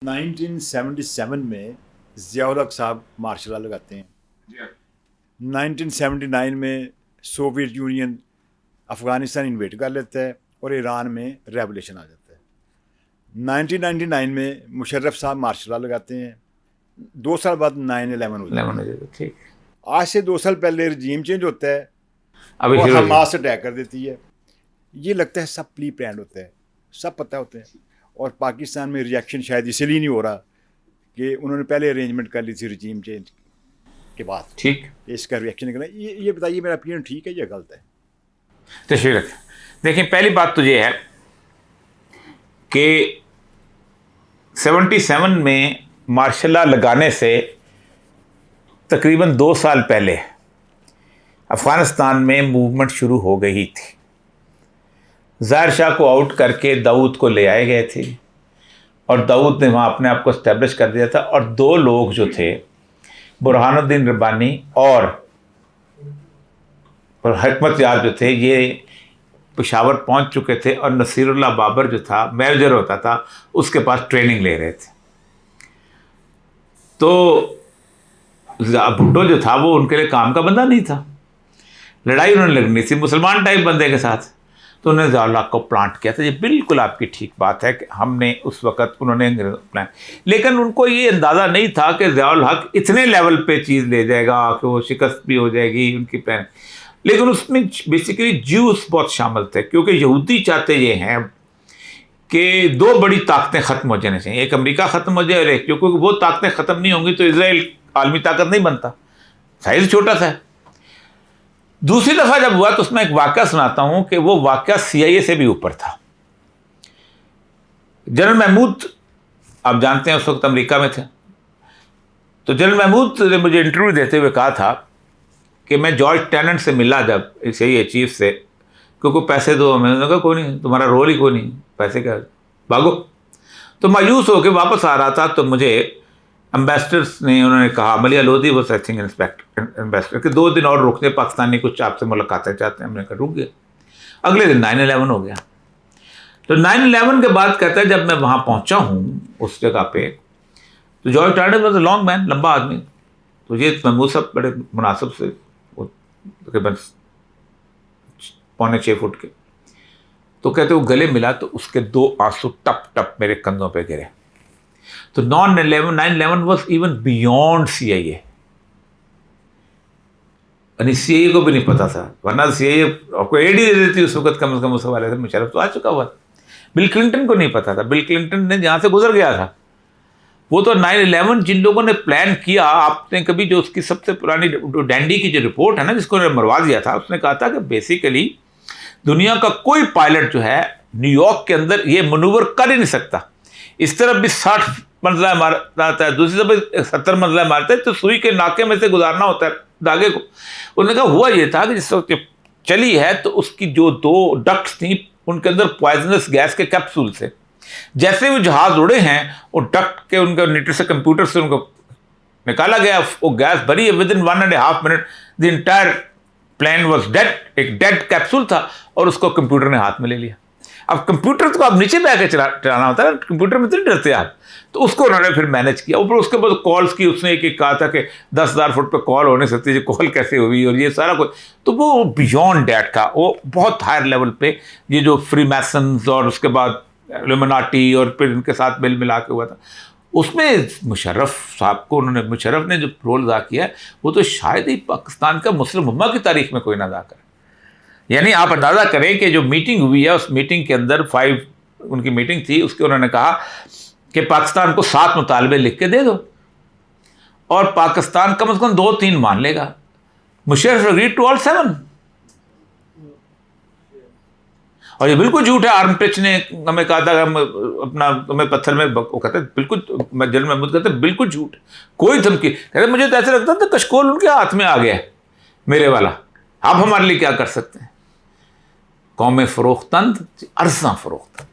1977 میں ضیاء الحق صاحب martial law لگاتے ہیں. 1979 میں سوویت یونین افغانستان انویٹ کر لیتا ہے اور ایران میں ریولیوشن آ جاتا ہے. 1999 میں مشرف صاحب مارشل لا لگاتے ہیں. 2 سال بعد 9/11 ہو جاتا ہے. آج سے 2 سال پہلے رجیم چینج ہوتا ہے اور حماس اٹیک کر دیتی ہے. یہ لگتا ہے سب پری پلانڈ ہوتا ہے, سب پتہ ہوتا ہے. اور پاکستان میں ریئیکشن شاید اسی لیے نہیں ہو رہا کہ انہوں نے پہلے ارینجمنٹ کر لی تھی رجیم چینج کے بعد. ٹھیک, اس کا ریئیکشن نکلا. یہ بتائیے میرا اوپینین ٹھیک ہے یا غلط ہے؟ تشریح رکھیں. دیکھیں, پہلی بات تو یہ ہے کہ 77 میں مارشل لا لگانے سے تقریباً 2 سال پہلے افغانستان میں موومنٹ شروع ہو گئی تھی. ظاہر شاہ کو آؤٹ کر کے داؤد کو لے آئے گئے تھے اور داؤد نے وہاں اپنے آپ کو اسٹیبلش کر دیا تھا. اور 2 لوگ جو تھے, برہان الدین ربانی اور حکمت یار جو تھے, یہ پشاور پہنچ چکے تھے اور نصیر اللہ بابر جو تھا میجر ہوتا تھا اس کے پاس ٹریننگ لے رہے تھے. تو بھٹو جو تھا وہ ان کے لیے کام کا بندہ نہیں تھا. لڑائی انہوں نے لگنی تھی مسلمان ٹائپ بندے کے ساتھ, تو انہوں نے ضیاء الحق کو پلانٹ کیا تھا. یہ بالکل آپ کی ٹھیک بات ہے کہ ہم نے اس وقت انہوں نے پلان, لیکن ان کو یہ اندازہ نہیں تھا کہ ضیاء الحق اتنے لیول پہ چیز لے جائے گا کہ وہ شکست بھی ہو جائے گی ان کی پلان. لیکن اس میں بیسیکلی جیوس بہت شامل تھے, کیونکہ یہودی چاہتے یہ ہیں کہ 2 بڑی طاقتیں ختم ہو جانے چاہیے. ایک امریکہ ختم ہو جائے اور ایک, کیونکہ وہ طاقتیں ختم نہیں ہوں گی تو اسرائیل عالمی طاقت نہیں بنتا, سائز چھوٹا سا ہے. دوسری دفعہ جب ہوا تو اس میں ایک واقعہ سناتا ہوں کہ وہ واقعہ CIA سے بھی اوپر تھا. جنرل محمود آپ جانتے ہیں اس وقت امریکہ میں تھے, تو جنرل محمود نے مجھے انٹرویو دیتے ہوئے کہا تھا کہ میں جارج ٹیننٹ سے ملا جب CIA چیف سے, کیونکہ پیسے دو. میں نے کہا کوئی نہیں, تمہارا رول ہی کوئی نہیں, پیسے کیا, بھاگو. تو مایوس ہو کے واپس آ رہا تھا تو مجھے امبیسڈرس نے انہوں نے کہا, Millia Lodhi was I think ambassador, کہ 2 دن اور رک دے, پاکستانی کچھ آپ سے ملاقاتیں چاہتے ہیں. ہم نے کہا رک گیا. اگلے دن 9/11 ہو گیا. تو 9/11 کے بعد کہتا ہے جب میں وہاں پہنچا ہوں اس جگہ پہ, تو George Tenet was a long man, لمبا آدمی. تو یہ محمود صاحب بڑے مناسب سے تقریباً 5.25 فٹ کے, تو کہتے وہ گلے ملا تو اس کے 2 آنسو ٹپ ٹپ میرے کندھوں پہ گرے. تو 9/11 واز ایون بیونڈ CIA. یعنی CIA کو بھی نہیں پتا تھا, ورنہ CIA آپ کو ایڈ ہی دے دیتی اس وقت کم از کم. اس حوالے سے مشرف تو آ چکا ہوا. بل کلنٹن کو نہیں پتا تھا. بل کلنٹن نے جہاں سے گزر گیا تھا وہ تو 9/11 جن لوگوں نے پلان کیا, آپ نے کبھی جو اس کی سب سے پرانی ڈینڈی کی جو رپورٹ ہے نا, جس کو انہوں نے مروا دیا تھا, اس نے کہا تھا کہ بیسیکلی دنیا کا کوئی پائلٹ جو ہے نیو یارک کے اندر یہ منور کر ہی نہیں سکتا. اس طرف بھی 60 منزلہ مارتا ہے, دوسری طرف 70 منزلہ مارتا ہے, تو سوئی کے ناکے میں سے گزارنا ہوتا ہے دھاگے کو. انہوں نے کہا ہوا یہ تھا کہ جس وقت چلی ہے تو اس کی جو 2 ڈکٹس تھیں ان کے اندر پوائزنس گیس کے کیپسول تھے. جیسے وہ جہاز اڑے ہیں وہ ڈکٹ کے ان کا نیٹر سے کمپیوٹر سے ان کو نکالا گیا, وہ گیس بھری ہے. With in 1.5 minute the entire plane was dead. ایک ڈیڈ کیپسول تھا اور اس کو کمپیوٹر نے ہاتھ میں لے لیا. اب کمپیوٹر کو آپ نیچے بہ کے چلانا ہوتا ہے, کمپیوٹر میں تو نہیں ڈرتے آپ. تو اس کو انہوں نے پھر مینیج کیا. اوپر اس کے بعد کالس کی, اس نے ایک کہا تھا کہ 10,000 فٹ پہ کال ہو نہیں سکتی, یہ کال کیسے ہوئی اور یہ سارا کچھ. تو وہ بیونڈ دیٹ تھا, وہ بہت ہائر لیول پہ یہ جو فری میسنز اور اس کے بعد لومناٹی اور پھر ان کے ساتھ مل ملا کے ہوا تھا. اس میں مشرف صاحب کو مشرف نے جو رول ادا کیا ہے وہ تو شاید ہی پاکستان کا مسلم امہ کی تاریخ میں کوئی نہ ادا کرے. یعنی آپ اندازہ کریں کہ جو میٹنگ ہوئی ہے اس میٹنگ کے اندر 5 ان کی میٹنگ تھی, اس کے انہوں نے کہا کہ پاکستان کو 7 مطالبے لکھ کے دے دو اور پاکستان کم از کم 2-3 مان لے گا. Musharraf agreed to all 7. اور یہ بالکل جھوٹ ہے. آرم ٹچ نے ہمیں کہا تھا کہ ہم اپنا ہمیں پتھر میں, وہ کہتے ہیں بالکل, جنرل محمود کہتے ہیں بالکل جھوٹ, کوئی دھمکی. کہتے مجھے تو ایسا لگتا تھا کشکول ان کے ہاتھ میں آ گیا ہے میرے والا, آپ ہمارے لیے کیا کر سکتے ہیں. قوم فروختند ارزاں فروختند.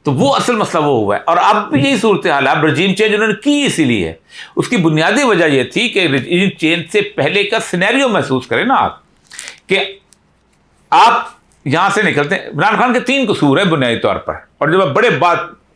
تو وہ اصل مسئلہ وہ ہوا ہے. اور اب بھی یہی صورتحال ہے. اب رجیم چینج انہوں نے کی اسی لیے ہے. اس کی بنیادی وجہ یہ تھی کہ رجیم چینج سے پہلے کا سینیریو محسوس کریں نا آپ, کہ آپ یہاں سے نکلتے ہیں. عمران خان کے 3 قصور ہیں بنیادی طور پر, اور جب بڑے بات